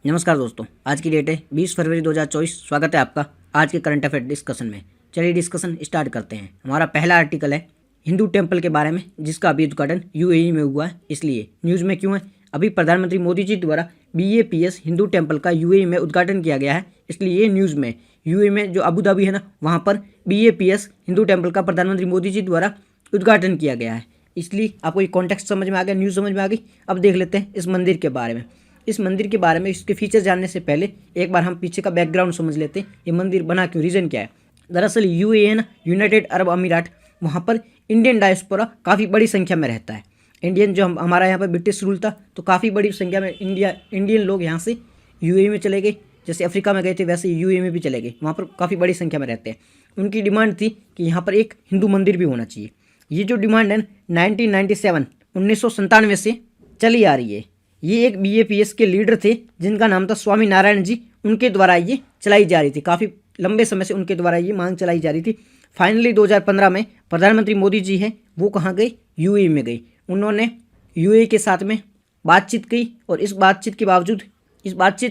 नमस्कार दोस्तों, आज की डेट है 20 फरवरी 2024। स्वागत है आपका आज के करंट अफेयर डिस्कशन में। चलिए डिस्कशन स्टार्ट करते हैं। हमारा पहला आर्टिकल है हिंदू टेम्पल के बारे में, जिसका अभी उद्घाटन यूएई में हुआ है। इसलिए न्यूज़ में क्यों है? अभी प्रधानमंत्री मोदी जी द्वारा BAPS हिंदू टेम्पल का यूएई में उद्घाटन किया गया है, इसलिए ये न्यूज़ में यूएई में जो अबू धाबी है ना, वहाँ पर BAPS हिंदू टेम्पल का प्रधानमंत्री मोदी जी द्वारा उद्घाटन किया गया है। इसलिए आपको ये कॉन्टेक्स्ट समझ में आ गया, न्यूज़ समझ में आ गई। अब देख लेते हैं इस मंदिर के बारे में। इस मंदिर के बारे में, इसके फीचर जानने से पहले एक बार हम पीछे का बैकग्राउंड समझ लेते हैं। ये मंदिर बना क्यों, रीज़न क्या है। दरअसल यूएई है ना, यूनाइटेड अरब अमीरात, वहाँ पर इंडियन डायस्पोरा काफ़ी बड़ी संख्या में रहता है। इंडियन जो हमारा यहाँ पर ब्रिटिश रूल था, तो काफ़ी बड़ी संख्या में इंडियन लोग यहाँ से यूएई में चले गए। जैसे अफ्रीका में गए थे, वैसे यूएई में भी चले गए। वहाँ पर काफ़ी बड़ी संख्या में रहते हैं। उनकी डिमांड थी कि यहाँ पर एक हिंदू मंदिर भी होना चाहिए। ये जो डिमांड है 1997 से चली आ रही है। ये एक BAPS के लीडर थे जिनका नाम था स्वामी नारायण जी, उनके द्वारा ये चलाई जा रही थी। काफ़ी लंबे समय से उनके द्वारा ये मांग चलाई जा रही थी। फाइनली 2015 में प्रधानमंत्री मोदी जी हैं, वो कहाँ गए? यूएई में गई। उन्होंने यूएई के साथ में बातचीत की और इस बातचीत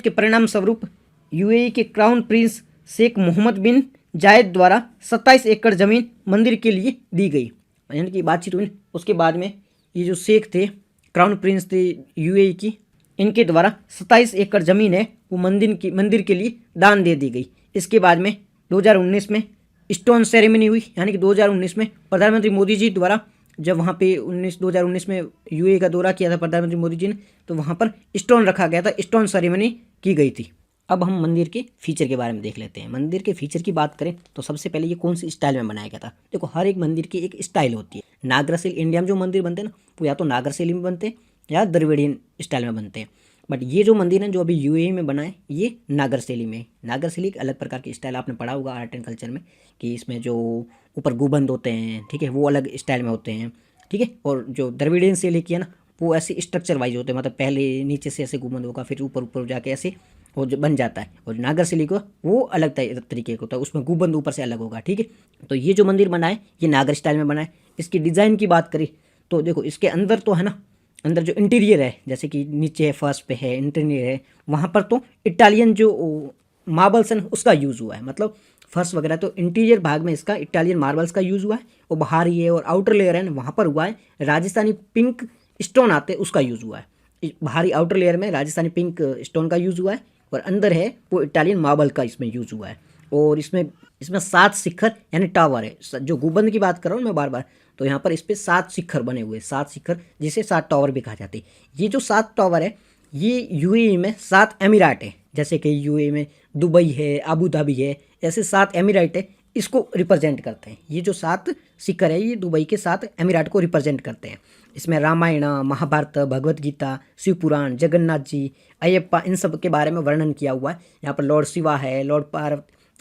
के परिणाम स्वरूप यूएई के क्राउन प्रिंस शेख मोहम्मद बिन जायद द्वारा 27 एकड़ ज़मीन मंदिर के लिए दी गई। यानी कि बातचीत हुई। उसके बाद में ये जो शेख थे, क्राउन प्रिंस थे यूएई की, इनके द्वारा 27 एकड़ ज़मीन है वो मंदिर के लिए दान दे दी गई। इसके बाद में 2019 में स्टोन सेरेमनी हुई। यानी कि 2019 में प्रधानमंत्री मोदी जी द्वारा जब वहाँ पे 2019 में यूएई का दौरा किया था प्रधानमंत्री मोदी जी ने, तो वहाँ पर स्टोन रखा गया था, स्टोन सेरेमनी की गई थी। अब हम मंदिर के फीचर के बारे में देख लेते हैं। मंदिर के फीचर की बात करें तो सबसे पहले ये कौन सी स्टाइल में बनाया गया था। देखो, हर एक मंदिर की एक स्टाइल होती है। नागरशिला इंडिया में जो मंदिर बनते हैं ना, वो या तो नागरशिला में बनते हैं या द्रविडियन स्टाइल में बनते हैं। बट ये जो मंदिर है जो अभी यूएई में बना है, ये नागरशिला में। नागरशिला एक अलग प्रकार की स्टाइल, आपने पढ़ा होगा आर्ट एंड कल्चर में, कि इसमें जो ऊपर गुंबद होते हैं, ठीक है, वो अलग स्टाइल में होते हैं, ठीक है। और जो द्रविडियन शैली की है ना, वो ऐसे स्ट्रक्चर वाइज होते हैं। मतलब पहले नीचे से ऐसे गुंबद होगा, फिर ऊपर ऊपर जाके ऐसे वो जो बन जाता है। और नागरशिला को वो अलग तरीके का होता है, उसमें गुंबद ऊपर से अलग होगा, ठीक है। तो ये जो मंदिर बना है, ये नागर स्टाइल में बना है। इसकी डिज़ाइन की बात करें तो देखो, इसके अंदर तो है ना, अंदर जो इंटीरियर है, जैसे कि नीचे है, फर्स्ट पे है, इंटीरियर है, वहाँ पर तो इटालियन जो मार्बल्स है उसका यूज़ हुआ है। मतलब फर्स्ट वगैरह तो इंटीरियर भाग में इसका इटालियन मार्बल्स का यूज़ हुआ है, और बाहर ये और आउटर लेयर है वहाँ पर हुआ है राजस्थानी पिंक स्टोन आते हैं, उसका यूज़ हुआ है। बाहरी आउटर लेयर में राजस्थानी पिंक स्टोन का यूज़ हुआ है, और अंदर है वो इटालियन मार्बल का इसमें यूज़ हुआ है। और इसमें 7 शिखर यानी टावर है। जो गुंबद की बात कर रहा हूँ मैं बार बार, तो यहाँ पर इस पर 7 शिखर बने हुए, 7 शिखर, जिसे 7 टावर भी कहा जाते हैं। ये जो 7 टावर है, ये यूएई में 7 अमीरात है। जैसे कि यूएई में दुबई है, अबू धाबी है, ऐसे 7 अमीरात है, इसको रिप्रेजेंट करते हैं। ये जो 7 शिखर है, ये दुबई के 7 अमीरात को रिप्रेजेंट करते हैं। इसमें रामायण, महाभारत, भगवत गीता, शिव पुराण, जगन्नाथ जी, अयप्पा, इन सब के बारे में वर्णन किया हुआ है। यहाँ पर लॉर्ड शिवा है,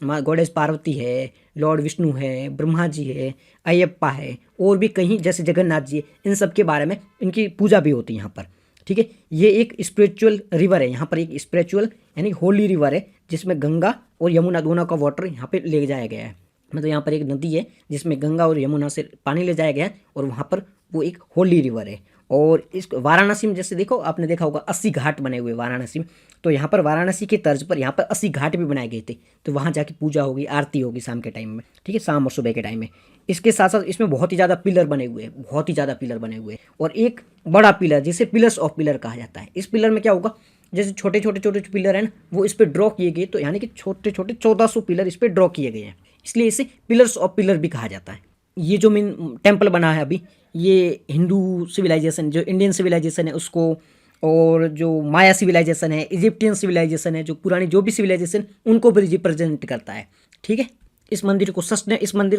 गॉडेस पार्वती है, लॉर्ड विष्णु है, ब्रह्मा जी है, अयप्पा है, और भी कहीं जैसे जगन्नाथ जी है। इन सब के बारे में इनकी पूजा भी होती है यहाँ पर, ठीक है। ये एक स्पिरिचुअल रिवर है। यहाँ पर एक स्पिरिचुअल यानी होली रिवर है, जिसमें गंगा और यमुना दोनों का वाटर यहाँ पे ले जाया गया है। मतलब यहाँ पर एक नदी है जिसमें गंगा और यमुना से पानी ले जाया गया है, और वहाँ पर वो एक होली रिवर है। और इस वाराणसी में जैसे देखो, आपने देखा होगा 80 घाट बने हुए वाराणसी में, तो यहाँ पर वाराणसी के तर्ज पर यहाँ पर 80 घाट भी बनाए गए थे। तो वहाँ जाके पूजा होगी, आरती होगी शाम के टाइम में, ठीक है, शाम और सुबह के टाइम में। इसके साथ साथ इसमें बहुत ही ज़्यादा पिलर बने हुए हैं, बहुत ही ज़्यादा पिलर बने हुए हैं। और एक बड़ा पिलर जिसे पिलर्स ऑफ पिलर कहा जाता है। इस पिलर में क्या होगा, जैसे छोटे छोटे पिलर हैं ना, वो इस पर ड्रॉ किए गए, तो यानी कि छोटे छोटे 1400 पिलर इस पर ड्रॉ किए गए हैं, इसलिए इसे पिलर्स ऑफ पिलर भी कहा जाता है। ये जो मेन टेम्पल बना है अभी, ये हिंदू सिविलाइजेशन, जो इंडियन सिविलाइजेशन है उसको, और जो माया सिविलाइजेशन है, इजिप्टियन सिविलाइजेशन है, जो पुरानी जो भी सिविलाइजेशन, उनको भी रिप्रेजेंट करता है, ठीक है। इस मंदिर को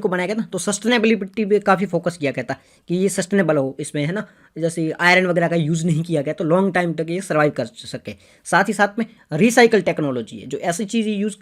बनाया गया था, तो सस्टेनेबिलिटी पे काफ़ी फोकस किया गया था कि ये सस्टेनेबल हो। इसमें है ना, जैसे आयरन वगैरह का यूज़ नहीं किया गया, तो लॉन्ग टाइम तक ये सर्वाइव कर सके। साथ ही साथ में रिसाइकल टेक्नोलॉजी है, जो ऐसी चीज़ें यूज़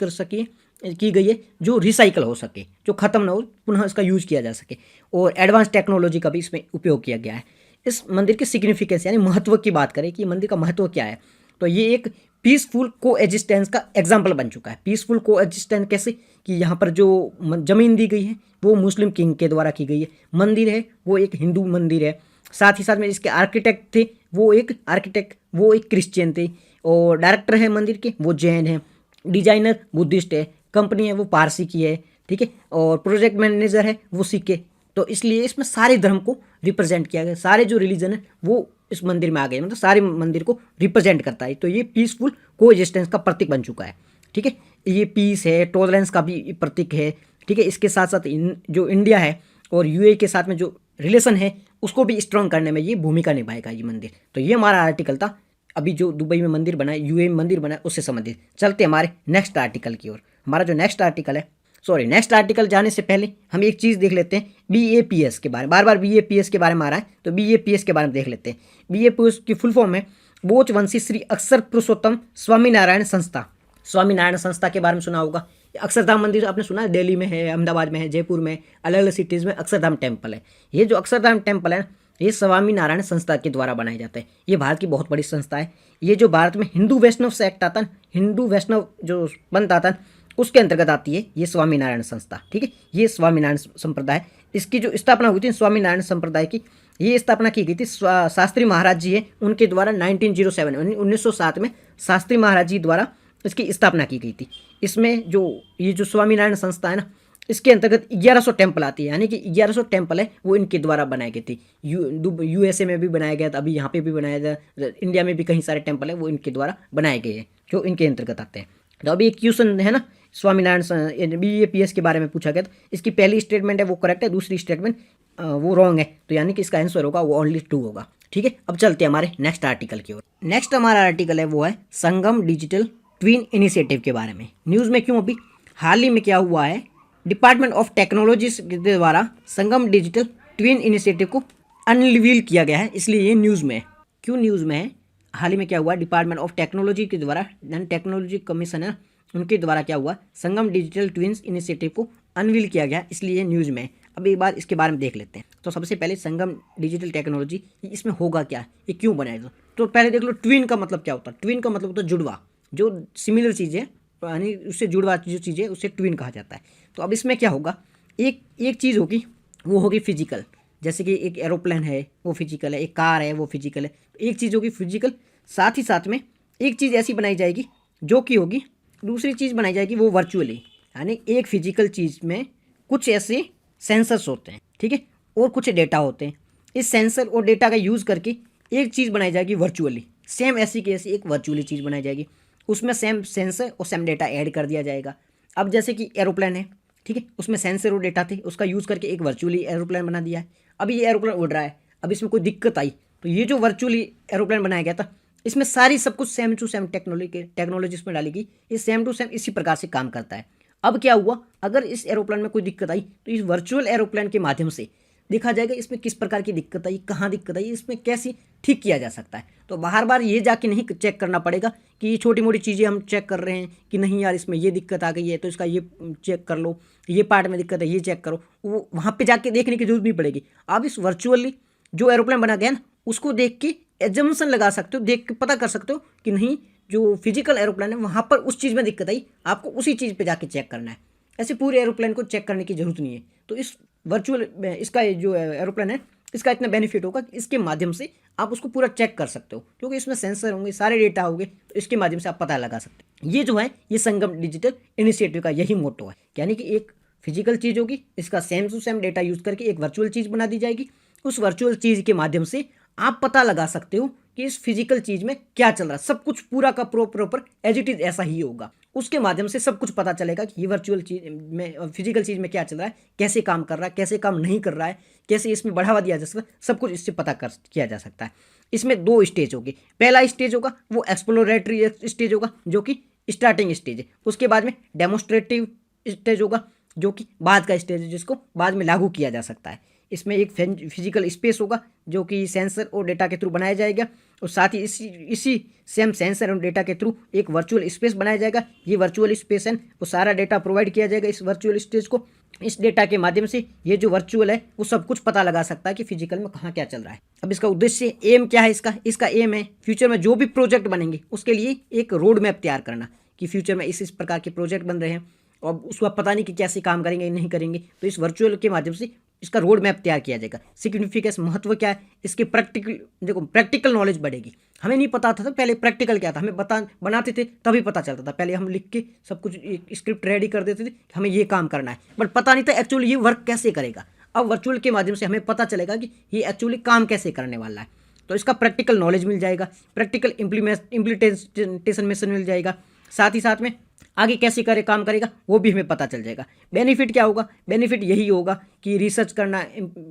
की गई है जो रिसाइकल हो सके, जो ख़त्म ना हो, पुनः इसका यूज़ किया जा सके। और एडवांस टेक्नोलॉजी का भी इसमें उपयोग किया गया है। इस मंदिर की सिग्निफिकेंस यानी महत्व की बात करें कि मंदिर का महत्व क्या है, तो ये एक पीसफुल को एग्जिस्टेंस का एग्जाम्पल बन चुका है। पीसफुल को एग्जिस्टेंस कैसे, कि यहाँ पर जो ज़मीन दी गई है वो मुस्लिम किंग के द्वारा की गई है, मंदिर है वो एक हिंदू मंदिर है, साथ ही साथ में इसके आर्किटेक्ट थे वो एक क्रिश्चियन थे, और डायरेक्टर है मंदिर के वो जैन है, डिजाइनर बुद्धिस्ट है, कंपनी है वो पारसी की है, ठीक है, और प्रोजेक्ट मैनेजर है वो सिख है। तो इसलिए इसमें सारे धर्म को रिप्रेजेंट किया गया, सारे जो रिलीजन है वो इस मंदिर में आ गए, मतलब सारे मंदिर को रिप्रेजेंट करता है। तो ये पीसफुल को एग्जिस्टेंस का प्रतीक बन चुका है, ठीक है। ये पीस है, टॉलरेंस का भी प्रतीक है, ठीक है। इसके साथ साथ जो इंडिया है और यूएई के साथ में जो रिलेशन है उसको भी स्ट्रॉन्ग करने में ये भूमिका निभाएगा ये मंदिर। तो ये हमारा आर्टिकल था, अभी जो दुबई में मंदिर बना है, यूएई में मंदिर बना है, उससे संबंधित। चलते हमारे नेक्स्ट आर्टिकल की ओर। हमारा जो नेक्स्ट आर्टिकल है, नेक्स्ट आर्टिकल जाने से पहले हम एक चीज़ देख लेते हैं बीएपीएस के बारे में। बार बार बीएपीएस के बारे में आ रहा है, तो बीएपीएस के बारे में देख लेते हैं। बीएपीएस की फुल फॉर्म है बोचवंशी श्री अक्षर पुरुषोत्तम स्वामीनारायण संस्था। स्वामीनारायण संस्था के बारे में सुना होगा। अक्षरधाम मंदिर आपने सुना है, दिल्ली में है, अहमदाबाद में है, जयपुर में, अलग अलग सिटीज़ में अक्षरधाम टेम्पल है। ये जो अक्षरधाम टेम्पल है ये स्वामीनारायण संस्था के द्वारा बनाए जाते हैं। ये भारत की बहुत बड़ी संस्था है। ये जो भारत में हिंदू वैष्णव सेक्ट आता है, हिंदू वैष्णव जो पंथ आता है उसके अंतर्गत आती है ये स्वामीनारायण संस्था, ठीक है। ये स्वामीनारायण संप्रदाय, इसकी जो स्थापना हुई थी स्वामीनारायण संप्रदाय की, ये स्थापना की गई थी शास्त्री महाराज जी है उनके द्वारा 1907 1907 में शास्त्री महाराज जी द्वारा इसकी स्थापना की गई थी। इसमें जो ये जो स्वामीनारायण संस्था है ना, इसके अंतर्गत 1100 टेम्पल आती है, यानी कि 1100 टेम्पल है वो इनके द्वारा बनाए गए थे। यूएसए में भी बनाया गया था, अभी यहाँ पे भी बनाया गया, इंडिया में भी कई सारे टेम्पल है वो इनके द्वारा बनाए गए हैं जो इनके अंतर्गत आते हैं। तो अभी एक क्वेश्चन है ना स्वामीनारायण बीएपीएस के बारे में पूछा गया था, इसकी पहली स्टेटमेंट है वो करेक्ट है, दूसरी स्टेटमेंट वो रॉन्ग है, तो यानी कि इसका आंसर होगा वो ओनली 2 होगा, ठीक है। अब चलते हैं हमारे नेक्स्ट आर्टिकल की ओर। नेक्स्ट हमारा आर्टिकल है वो है संगम डिजिटल ट्विन इनिशिएटिव के बारे में। न्यूज़ में क्यों, अभी हाल ही में क्या हुआ है, डिपार्टमेंट ऑफ टेक्नोलॉजी के द्वारा संगम डिजिटल ट्विन इनिशिएटिव को अनरिवील किया गया है, इसलिए ये न्यूज़ में है। क्यों न्यूज़ में है, हाल ही में क्या हुआ, डिपार्टमेंट ऑफ टेक्नोलॉजी के द्वारा, टेक्नोलॉजी कमीशन है उनके द्वारा क्या हुआ, संगम डिजिटल ट्विंस इनिशिएटिव को अनवील किया गया, इसलिए न्यूज़ में। अब एक बार इसके बारे में देख लेते हैं। तो सबसे पहले संगम डिजिटल टेक्नोलॉजी, इसमें होगा क्या, ये क्यों बनाएगा, तो पहले देख लो ट्विन का मतलब क्या होता है। ट्विन का मतलब होता है जुड़वा, जो सिमिलर चीज़ है यानी उससे जुड़वा जो चीज़ है उससे ट्विन कहा जाता है। तो अब इसमें क्या होगा, एक चीज़ होगी वो होगी फिजिकल, जैसे कि एक एरोप्लेन है वो फिजिकल है, एक कार है वो फिजिकल है, एक चीज़ होगी फिजिकल, साथ ही साथ में एक चीज़ ऐसी बनाई जाएगी जो कि होगी, दूसरी चीज़ बनाई जाएगी वो वर्चुअली, यानी एक फिजिकल चीज़ में कुछ ऐसे सेंसर्स होते हैं, ठीक है, और कुछ डेटा होते हैं। इस सेंसर और डेटा का यूज़ करके एक चीज़ बनाई जाएगी वर्चुअली, सेम ऐसी की ऐसी एक वर्चुअली चीज़ बनाई जाएगी, उसमें सेम सेंसर और सेम डेटा ऐड कर दिया जाएगा। अब जैसे कि एरोप्लेन है, ठीक है, उसमें सेंसर और डेटा थे, उसका यूज़ करके एक वर्चुअली एरोप्लेन बना दिया है। अभी ये एरोप्लेन उड़ रहा है, अब इसमें कोई दिक्कत आई तो ये जो वर्चुअली एरोप्लेन बनाया गया था इसमें सारी सब कुछ सेम टू सेम टेक्नोलॉजी इसमें डाली गई, ये सेम टू सेम इसी प्रकार से काम करता है। अब क्या हुआ, अगर इस एरोप्लेन में कोई दिक्कत आई तो इस वर्चुअल एरोप्लेन के माध्यम से देखा जाएगा इसमें किस प्रकार की दिक्कत आई, कहाँ दिक्कत आई, इसमें कैसे ठीक किया जा सकता है। तो बार बार ये जाके नहीं चेक करना पड़ेगा कि ये छोटी मोटी चीज़ें हम चेक कर रहे हैं कि नहीं यार इसमें ये दिक्कत आ गई है तो इसका ये चेक कर लो, ये पार्ट में दिक्कत है ये चेक करो, वो वहाँ पे जाके देखने की जरूरत नहीं पड़ेगी। आप इस वर्चुअली जो एरोप्लेन बना गया ना उसको देख के एजम्पशन लगा सकते हो, देख के पता कर सकते हो कि नहीं जो फिजिकल एरोप्लेन है वहाँ पर उस चीज़ में दिक्कत आई, आपको उसी चीज़ पे जाके चेक करना है। ऐसे पूरे एरोप्लेन को चेक करने की जरूरत नहीं है। तो इस वर्चुअल इसका जो एरोप्लेन है इसका इतना बेनिफिट होगा कि इसके माध्यम से आप उसको पूरा चेक कर सकते हो, क्योंकि इसमें सेंसर होंगे, सारे डेटा होंगे, तो इसके माध्यम से आप पता लगा सकते हो। ये जो है ये संगम डिजिटल इनिशिएटिव का यही मोटो है, यानी कि एक फिजिकल चीज़ होगी, इसका same to same data use करके एक वर्चुअल चीज़ बना दी जाएगी। उस वर्चुअल चीज़ के माध्यम से आप पता लगा सकते हो कि इस फिजिकल चीज़ में क्या चल रहा है, सब कुछ पूरा का प्रॉपर एज इट इज़ ऐसा ही होगा। उसके माध्यम से सब कुछ पता चलेगा कि ये वर्चुअल चीज़ में फिजिकल चीज़ में क्या चल रहा है, कैसे काम कर रहा है, कैसे काम नहीं कर रहा है, कैसे इसमें बढ़ावा दिया जा सकता है, सब कुछ इससे पता किया जा सकता है। इसमें 2 स्टेज होगी, पहला स्टेज होगा वो एक्सप्लोरेटरी स्टेज होगा जो कि स्टार्टिंग स्टेज है, उसके बाद में डेमोस्ट्रेटिव स्टेज होगा जो कि बाद का स्टेज है जिसको बाद में लागू किया जा सकता है। इसमें एक फिजिकल स्पेस होगा जो कि सेंसर और डेटा के थ्रू बनाया जाएगा, और साथ ही इसी सेम सेंसर और डेटा के थ्रू एक वर्चुअल स्पेस बनाया जाएगा। ये वर्चुअल स्पेस है वो सारा डेटा प्रोवाइड किया जाएगा इस वर्चुअल स्टेज को। इस डेटा के माध्यम से ये जो वर्चुअल है वो सब कुछ पता लगा सकता है कि फिजिकल में कहाँ क्या चल रहा है। अब इसका उद्देश्य एम क्या है, इसका एम है फ्यूचर में जो भी प्रोजेक्ट बनेंगे उसके लिए एक रोड मैप तैयार करना कि फ्यूचर में इस प्रकार के प्रोजेक्ट बन रहे हैं और उसको पता नहीं कि कैसे काम करेंगे नहीं करेंगे, तो इस वर्चुअल के माध्यम से इसका रोड मैप तैयार किया जाएगा। सिग्निफिकेंस, महत्व क्या है इसके, प्रैक्टिकल नॉलेज बढ़ेगी। हमें नहीं पता था पहले प्रैक्टिकल क्या था, हमें बनाते थे तभी पता चलता था। पहले हम लिख के सब कुछ स्क्रिप्ट रेडी कर देते थे कि हमें ये काम करना है, बट पता नहीं था एक्चुअली ये वर्क कैसे करेगा। अब वर्चुअल के माध्यम से हमें पता चलेगा कि ये एक्चुअली काम कैसे करने वाला है। तो इसका प्रैक्टिकल नॉलेज मिल जाएगा, प्रैक्टिकल इम्प्लीमेंटेशन में मिल जाएगा, साथ ही साथ में आगे कैसे काम करेगा वो भी हमें पता चल जाएगा। बेनिफिट क्या होगा, बेनिफिट यही होगा कि रिसर्च करना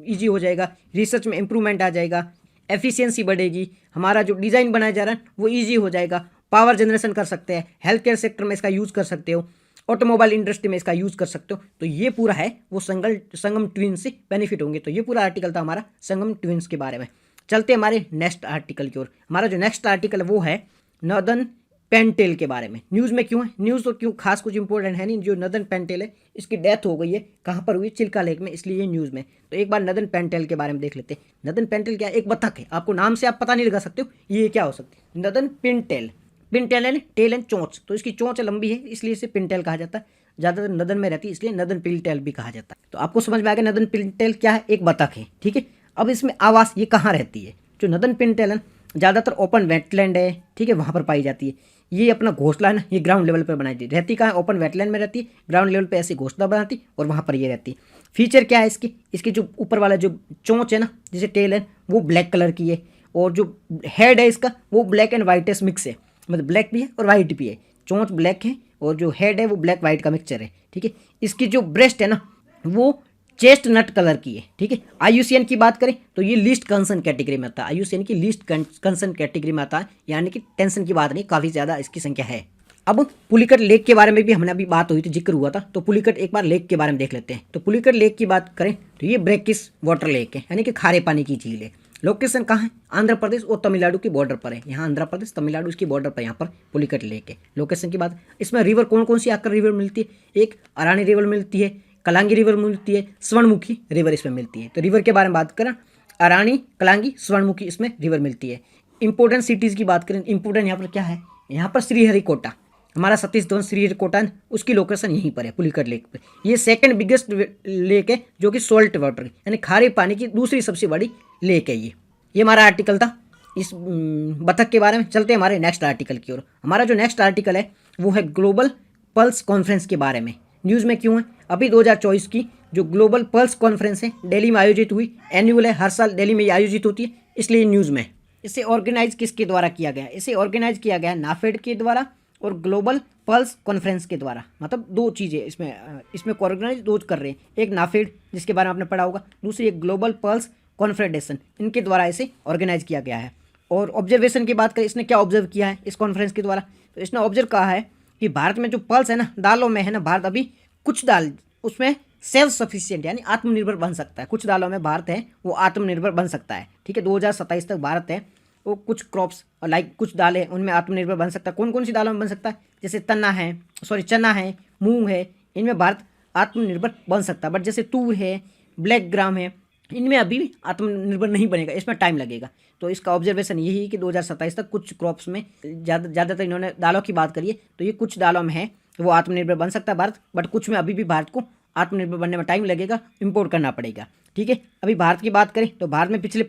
ईजी हो जाएगा, रिसर्च में इंप्रूवमेंट आ जाएगा, एफिशिएंसी बढ़ेगी, हमारा जो डिज़ाइन बनाया जा रहा है वो ईजी हो जाएगा, पावर जनरेशन कर सकते हैं, हेल्थ केयर सेक्टर में इसका यूज़ कर सकते हो, ऑटोमोबाइल इंडस्ट्री में इसका यूज़ कर सकते हो। तो ये पूरा है वो संगम ट्विन्स से बेनिफिट होंगे। तो ये पूरा आर्टिकल था हमारा संगम ट्विन्स के बारे में। चलते हमारे नेक्स्ट आर्टिकल की ओर। हमारा जो नेक्स्ट आर्टिकल है वो है नॉर्दर्न पेंटेल के बारे में। न्यूज़ में क्यों है, न्यूज़ तो क्यों खास कुछ इंपॉर्टेंट है नहीं। जो नॉर्दर्न पेंटेल है इसकी डेथ हो गई है, कहाँ पर हुई, चिल्का लेक में, इसलिए ये न्यूज़ में। तो एक बार नॉर्दर्न पेंटेल के बारे में देख लेते हैं। नॉर्दर्न पेंटेल क्या है, एक बतख है, आपको नाम से आप पता नहीं लगा सकते हो ये क्या हो सकती है। नॉर्दर्न पिनटेल, पिनटेल है टेल एंड चोंच, तो इसकी चोंच लंबी है इसलिए इसे पिनटेल कहा जाता है। ज़्यादातर नॉर्दर्न में रहती है इसलिए नॉर्दर्न पिनटेल भी कहा जाता है। तो आपको समझ में आ गया नॉर्दर्न पिनटेल क्या है, एक बतख है, ठीक है। अब इसमें आवास ये कहाँ रहती है, जो नॉर्दर्न पिनटेल है ज़्यादातर ओपन वेटलैंड है, ठीक है, वहाँ पर पाई जाती है। ये अपना घोंसला है ना, ये ग्राउंड लेवल पर बनाई जाती रहती, कहाँ है, ओपन वेटलैंड में रहती है, ग्राउंड लेवल पे ऐसे घोंसला बनाती और वहाँ पर ये रहती है। फीचर क्या है इसकी, इसकी जो ऊपर वाला जो चोंच है ना, जैसे टेल है वो ब्लैक कलर की है, और जो हेड है इसका वो ब्लैक एंड वाइटेस्ट मिक्स है, मतलब ब्लैक भी है और वाइट भी है। चोंच ब्लैक है और जो हेड है वो ब्लैक वाइट का मिक्सचर है, ठीक है। इसकी जो ब्रेस्ट है ना वो चेस्ट नट कलर की है, ठीक है। IUCN की बात करें तो ये लीस्ट कंसर्न कैटेगरी में आता है, IUCN की लीस्ट कंसर्न कैटेगरी में आता है, यानी कि टेंशन की बात नहीं, काफ़ी ज़्यादा इसकी संख्या है। अब पुलिकट लेक के बारे में भी हमने अभी बात हुई थी, जिक्र हुआ था, तो पुलिकट एक बार लेक के बारे में देख लेते हैं। तो पुलिकट लेक की बात करें तो ये ब्रैकिश वाटर लेक है, यानी कि खारे पानी की झील है। लोकेशन कहाँ है, आंध्र प्रदेश और तमिलनाडु की बॉर्डर पर है। यहाँ आंध्र प्रदेश तमिलनाडु इसकी बॉर्डर पर यहाँ पर पुलिकट लेक है। लोकेशन की बात, इसमें रिवर कौन कौन सी आकर रिवर मिलती है, एक अरानी रिवर मिलती है, कलांगी रिवर मिलती है, स्वर्णमुखी रिवर इसमें मिलती है। तो रिवर के बारे में बात करें, अरानी, कलांगी, स्वर्णमुखी इसमें रिवर मिलती है। इंपॉर्टेंट सिटीज़ की बात करें, इंपॉर्टेंट यहाँ पर क्या है, यहाँ पर श्रीहरिकोटा, हमारा सतीश धवन श्रीहरिकोटा है, उसकी लोकेशन यहीं पर है पुलिकट लेक पर। ये सेकंड बिगेस्ट लेक है जो कि सॉल्ट वाटर यानी खारे पानी की दूसरी सबसे बड़ी लेक है। ये हमारा आर्टिकल था इस बतख के बारे में। चलते हैं हमारे नेक्स्ट आर्टिकल की ओर। हमारा जो नेक्स्ट आर्टिकल है वो है ग्लोबल पल्स कॉन्फ्रेंस के बारे में। न्यूज़ में क्यों है, अभी 2024 की जो ग्लोबल पल्स कॉन्फ्रेंस है दिल्ली में आयोजित हुई, एनुअल है, हर साल दिल्ली में आयोजित होती है, इसलिए न्यूज़ में। इसे ऑर्गेनाइज किसके द्वारा किया गया, इसे ऑर्गेनाइज किया गया नाफेड के द्वारा और ग्लोबल पल्स कॉन्फ्रेंस के द्वारा। मतलब दो चीज़ें इसमें ऑर्गेनाइज दो कर रहे हैं, एक नाफेड जिसके बारे में आपने पढ़ा होगा, दूसरी एक ग्लोबल पल्स कॉन्फेडरेशन, इनके द्वारा इसे ऑर्गेनाइज किया गया है। और ऑब्जर्वेशन की बात करें, इसने क्या ऑब्जर्व किया है इस कॉन्फ्रेंस के द्वारा, तो इसने ऑब्जर्व कहा है कि भारत में जो पल्स है ना, दालों में है ना, भारत अभी कुछ दाल उसमें सेल्फ सफिशिएंट यानी आत्मनिर्भर बन सकता है। कुछ दालों में भारत है वो आत्मनिर्भर बन सकता है, ठीक है। 2027 तक भारत है वो कुछ क्रॉप्स लाइक कुछ दालें उनमें आत्मनिर्भर बन सकता है। कौन कौन सी दालों में बन सकता है, जैसे चना है, मूंग है, इनमें भारत आत्मनिर्भर बन सकता है। बट जैसे तूर है, ब्लैक ग्राम है, इनमें अभी भी आत्मनिर्भर नहीं बनेगा, इसमें टाइम लगेगा। तो इसका ऑब्जर्वेशन यही है कि 2027 तक कुछ क्रॉप्स में ज़्यादातर इन्होंने दालों की बात करी है, तो ये कुछ दालों में है वो आत्मनिर्भर बन सकता है भारत, बट कुछ में अभी भी भारत को आत्मनिर्भर बनने में टाइम लगेगा, इंपोर्ट करना पड़ेगा, ठीक है। अभी भारत की बात करें तो भारत में पिछले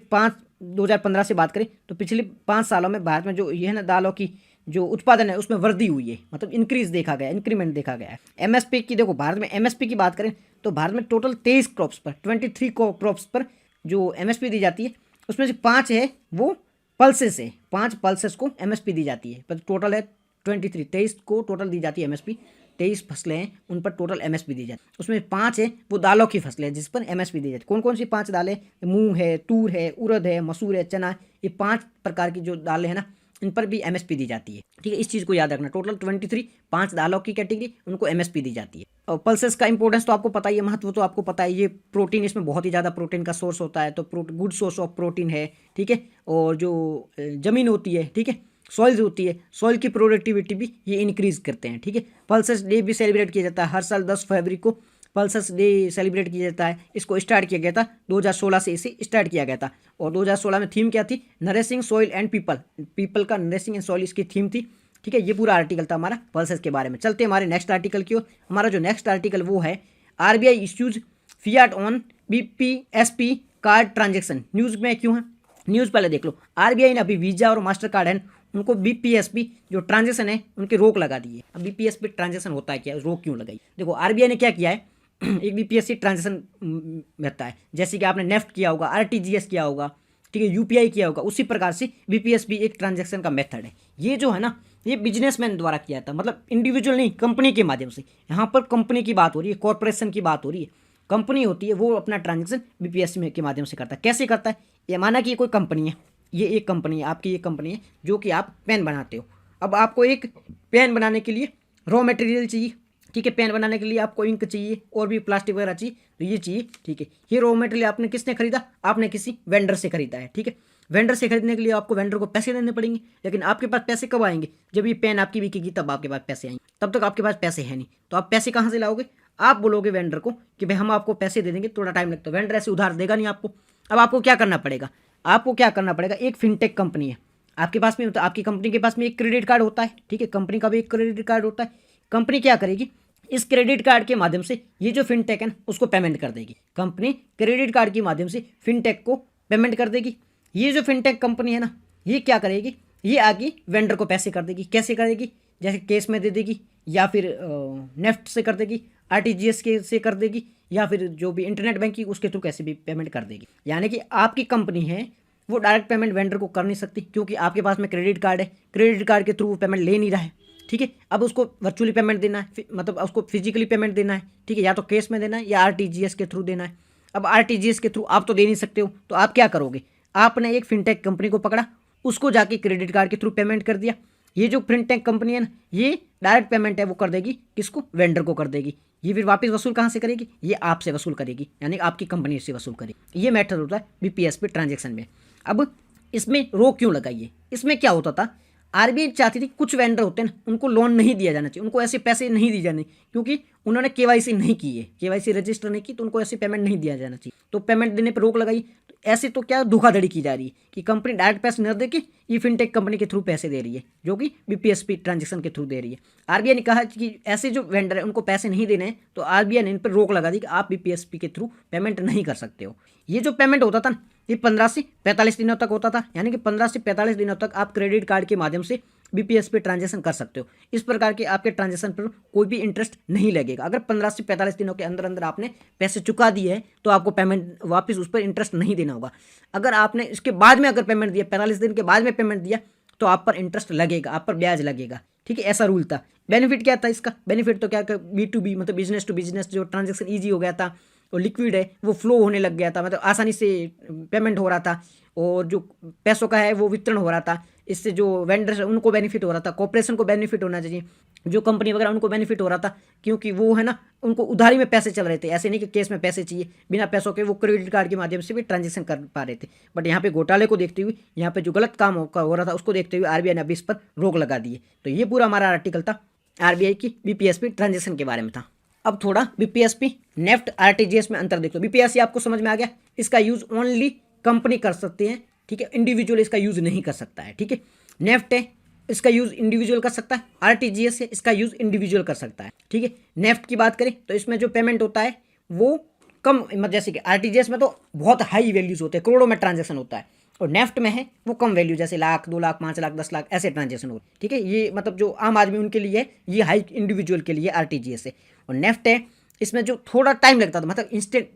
2015 से बात करें तो पिछले 5 सालों में भारत में जो ये है ना दालों की जो उत्पादन है उसमें वृद्धि हुई है, मतलब इंक्रीमेंट देखा गया है। MSP की देखो, भारत में MSP की बात करें तो भारत में टोटल 23 क्रॉप्स पर 23 क्रॉप्स पर जो MSP दी जाती है, उसमें से 5 है वो पल्सेस है, 5 पल्सेस को MSP दी जाती है, पर टोटल है 23 को टोटल दी जाती है MSP। 23 फसलें हैं उन पर टोटल MSP दी जाती है, उसमें 5 है वो दालों की फसलें हैं जिस पर MSP दी जाती है। कौन कौन सी 5 दालें, मूंग है, तूर है, उड़द है, मसूर है, चना है, ये 5 प्रकार की जो दालें हैं ना इन पर भी MSP दी जाती है, ठीक है। इस चीज़ को याद रखना, टोटल 23 5 दालों की कैटेगरी उनको MSP दी जाती है। और पल्सेस का इंपॉर्टेंस तो आपको पता ही है, महत्व तो आपको पता है, ये प्रोटीन इसमें बहुत ही ज़्यादा प्रोटीन का सोर्स होता है, तो गुड सोर्स ऑफ प्रोटीन है, ठीक है। और जो ज़मीन होती है, ठीक है, सॉइल्स होती है, सॉइल की प्रोडक्टिविटी भी ये इंक्रीज करते हैं, ठीक है। पल्सेस डे भी सेलिब्रेट किया जाता है हर साल 10 फरवरी को, पल्सेस डे सेलिब्रेट किया जाता है। इसको स्टार्ट किया गया था 2016 से, इसे स्टार्ट किया गया था। और 2016 में थीम क्या थी, नरिशिंग सॉइल एंड पीपल का नरिशिंग एंड सॉइल इसकी थीम थी, ठीक है। ये पूरा आर्टिकल था हमारा पल्सेस के बारे में। चलते हैं हमारे नेक्स्ट आर्टिकल की ओर। हमारा जो नेक्स्ट आर्टिकल वो है RBI issues Fiat on BPSP card transaction news में क्यों है? न्यूज़ पहले देख लो। आरबीआई ने अभी वीजा और मास्टर कार्ड है उनको BPSP जो ट्रांजेक्शन है उनकी रोक लगा दी है। अब BPSP ट्रांजेक्शन होता है क्या, रोक क्यों लगाई? देखो आरबीआई ने क्या किया है एक BPSP ट्रांजेक्शन रहता है, जैसे कि आपने नेफ्ट किया होगा, RTGS किया होगा, ठीक है, UPI किया होगा, उसी प्रकार से BPSP एक ट्रांजेक्शन का मेथड है। ये जो है ना ये बिजनेसमैन द्वारा किया था, मतलब इंडिविजुअल नहीं, कंपनी के माध्यम से। यहाँ पर कंपनी की बात हो रही है, कॉर्पोरेशन की बात हो रही है। कंपनी होती है वो अपना ट्रांजेक्शन BPSP के माध्यम से करता है। कैसे करता है? ये माना कि ये कोई कंपनी है, ये एक कंपनी है, आपकी ये कंपनी है जो कि आप पेन बनाते हो। अब आपको एक पेन बनाने के लिए रॉ मटेरियल चाहिए, ठीक है, पेन बनाने के लिए आपको इंक चाहिए और भी प्लास्टिक वगैरह चाहिए, तो ये चाहिए, ठीक है। ये रॉ मटेरियल आपने किसने खरीदा? आपने किसी वेंडर से खरीदा है, ठीक है। वेंडर से खरीदने के लिए आपको वेंडर को पैसे देने पड़ेंगे, लेकिन आपके पास पैसे कब आएंगे? जब ये पेन आपकी बिकेगी तब आपके पास पैसे आएंगे, तब तक आपके पास पैसे है नहीं। तो आप पैसे कहाँ से लाओगे? आप बोलोगे वेंडर को कि भाई हम आपको पैसे दे देंगे, थोड़ा टाइम लगता है। वेंडर ऐसे उधार देगा नहीं आपको। अब आपको क्या करना पड़ेगा? आपको क्या करना पड़ेगा? एक फिनटेक कंपनी है आपके पास में, आपकी कंपनी के पास में एक क्रेडिट कार्ड होता है, ठीक है, कंपनी का भी एक क्रेडिट कार्ड होता है। कंपनी क्या करेगी? इस क्रेडिट कार्ड के माध्यम से ये जो फिनटेक है ना उसको पेमेंट कर देगी। कंपनी क्रेडिट कार्ड के माध्यम से फिनटेक को पेमेंट कर देगी। ये जो फिनटेक कंपनी है ना ये क्या करेगी? ये आगे वेंडर को पैसे कर देगी। कैसे करेगी? जैसे केस में दे देगी, या फिर नेफ्ट से कर देगी, RTGS के से कर देगी, या फिर जो भी इंटरनेट बैंकिंग उसके थ्रू कैसे भी पेमेंट कर देगी। यानी कि आपकी कंपनी है वो डायरेक्ट पेमेंट वेंडर को कर नहीं सकती, क्योंकि आपके पास में क्रेडिट कार्ड है, क्रेडिट कार्ड के थ्रू वो पेमेंट ले नहीं रहा है, ठीक है। अब उसको वर्चुअली पेमेंट देना है, मतलब उसको फिजिकली पेमेंट देना है, ठीक है, या तो केस में देना है या RTGS के थ्रू देना है। अब RTGS के थ्रू आप तो दे नहीं सकते हो, तो आप क्या करोगे? आपने एक फिनटेक कंपनी को पकड़ा, उसको जाके क्रेडिट कार्ड के थ्रू पेमेंट कर दिया। ये जो फिनटेक कंपनी है ना ये डायरेक्ट पेमेंट है वो कर देगी किसको? वेंडर को कर देगी। ये फिर वापस वसूल कहाँ से करेगी? ये आपसे वसूल करेगी, यानी आपकी कंपनी से वसूल करेगी। ये मेथड होता है BPSP ट्रांजेक्शन में। अब इसमें रोक क्यों लगाई है? इसमें क्या होता था, आरबीआई चाहती थी कुछ वेंडर होते हैं ना उनको लोन नहीं दिया जाना चाहिए, उनको ऐसे पैसे नहीं दिए जाने, क्योंकि उन्होंने KYC नहीं की है, KYC रजिस्टर नहीं की, तो उनको ऐसे पेमेंट नहीं दिया जाना चाहिए, तो पेमेंट देने पर रोक लगाई। तो ऐसे तो क्या धोखाधड़ी की जा रही है कि कंपनी डायरेक्ट पैसे न दे के ये फिनटेक कंपनी के थ्रू पैसे दे रही है, जो कि BPSP ट्रांजेक्शन के थ्रू दे रही है। आरबीआई ने कहा कि ऐसे जो वेंडर है उनको पैसे नहीं देने हैं, तो आरबीआई ने इन पर रोक लगा दी कि आप BPSP के थ्रू पेमेंट नहीं कर सकते हो। ये जो पेमेंट होता था ना ये 15 से 45 दिनों तक होता था, यानी कि 15 से 45 दिनों तक आप क्रेडिट कार्ड के माध्यम से BPSP ट्रांजेक्शन कर सकते हो। इस प्रकार के आपके ट्रांजेक्शन पर कोई भी इंटरेस्ट नहीं लगेगा। अगर 15 से 45 दिनों के अंदर अंदर आपने पैसे चुका दिए हैं तो आपको पेमेंट वापस उस पर इंटरेस्ट नहीं देना होगा। अगर आपने इसके बाद में अगर पेमेंट दिया, 45 दिन के बाद में पेमेंट दिया, तो आप पर इंटरेस्ट लगेगा, आप पर ब्याज लगेगा, ठीक है, ऐसा रूल था। बेनिफिट क्या था इसका? बेनिफिट तो क्या B2B मतलब बिजनेस टू बिजनेस जो ट्रांजेक्शन ईजी हो गया था, और लिक्विड है वो फ्लो होने लग गया था, मतलब आसानी से पेमेंट हो रहा था, और जो पैसों का है वो वितरण हो रहा था। इससे जो वेंडर्स है उनको बेनिफिट हो रहा था, कॉर्पोरेशन को बेनिफिट होना चाहिए, जो कंपनी वगैरह उनको बेनिफिट हो रहा था, क्योंकि वो है ना उनको उधारी में पैसे चल रहे थे, ऐसे नहीं कि केस में पैसे चाहिए, बिना पैसों के वो क्रेडिट कार्ड के माध्यम से भी ट्रांजेक्शन कर पा रहे थे। बट यहाँ पे घोटाले को देखते हुए, यहाँ पे जो गलत काम हो रहा था उसको देखते हुए आरबीआई ने अभी इस पर रोक लगा दी है। तो ये पूरा हमारा आर्टिकल था आरबीआई की BPSP ट्रांजेक्शन के बारे में था। अब थोड़ा BPSP नेफ्ट RTGS में अंतर देख लो। BPSP आपको समझ में आ गया, इसका यूज ओनली कंपनी कर सकते हैं, ठीक है, इंडिविजुअल इसका यूज नहीं कर सकता है, ठीक है। नेफ्ट है इसका यूज इंडिविजुअल कर सकता है, RTGS है इसका यूज इंडिविजुअल कर सकता है, ठीक है। नेफ्ट की बात करें तो इसमें जो पेमेंट होता है वो कम, मतलब जैसे कि RTGS में तो बहुत हाई वैल्यूज होते हैं, करोड़ों में ट्रांजेक्शन होता है, और नेफ्ट में है वो कम वैल्यू, जैसे लाख, 2 लाख, 5 लाख, 10 लाख ऐसे ट्रांजेक्शन हो, ठीक है। ये मतलब जो आम आदमी उनके लिए है, ये हाई इंडिविजुअल के लिए RTGS है। और नेफ्ट है इसमें जो थोड़ा टाइम लगता था, मतलब इंस्टेंट।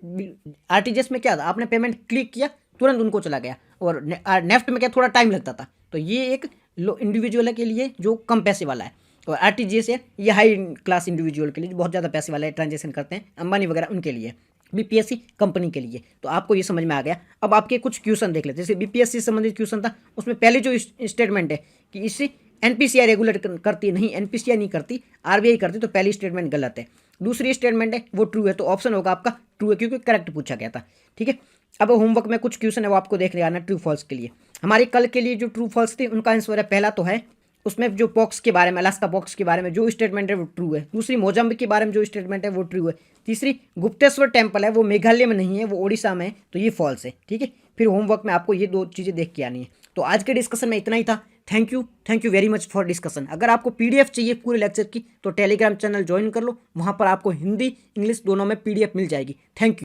RTGS में क्या था, आपने पेमेंट क्लिक किया तुरंत उनको चला गया, और नेफ्ट में क्या थोड़ा टाइम लगता था। तो ये एक लो इंडिविजुअल के लिए जो कम पैसे वाला है, और RTGS है ये हाई क्लास इंडिविजुअल के लिए जो बहुत ज़्यादा पैसे वाले ट्रांजेक्शन करते हैं, अंबानी वगैरह उनके लिए, BPSC कंपनी के लिए। तो आपको ये समझ में आ गया। अब आपके कुछ क्वेश्चन देख लेते हैं। जैसे BPSC से संबंधित क्वेश्चन था, उसमें पहले जो स्टेटमेंट है कि इससे NPCI रेगुलेट करती है, नहीं NPCI नहीं करती, RBI करती, तो पहली स्टेटमेंट गलत है। दूसरी स्टेटमेंट है वो ट्रू है, तो ऑप्शन होगा आपका ट्रू है, क्योंकि करेक्ट पूछा गया था, ठीक है। अब होमवर्क में कुछ क्वेश्चन है वो आपको देखने आना ट्रू फॉल्स के लिए। हमारे कल के लिए जो ट्रू फॉल्स थे उनका आंसर है, पहला तो है उसमें जो बॉक्स के बारे में, अलास्का बॉक्स के बारे में जो स्टेटमेंट है वो ट्रू है। दूसरी मोजाम्बिक के बारे में जो स्टेटमेंट है वो ट्रू है। तीसरी गुप्तेश्वर टेम्पल है वो मेघालय में नहीं है, वो ओडिशा में है, तो ये फॉल्स है, ठीक है। फिर होमवर्क में आपको ये 2 चीज़ें देख के आनी है। तो आज के डिस्कशन में इतना ही था। Thank you very much for discussion. अगर आपको PDF चाहिए पूरे लेक्चर की तो टेलीग्राम चैनल ज्वाइन कर लो, वहाँ पर आपको हिंदी इंग्लिश दोनों में PDF मिल जाएगी। Thank you.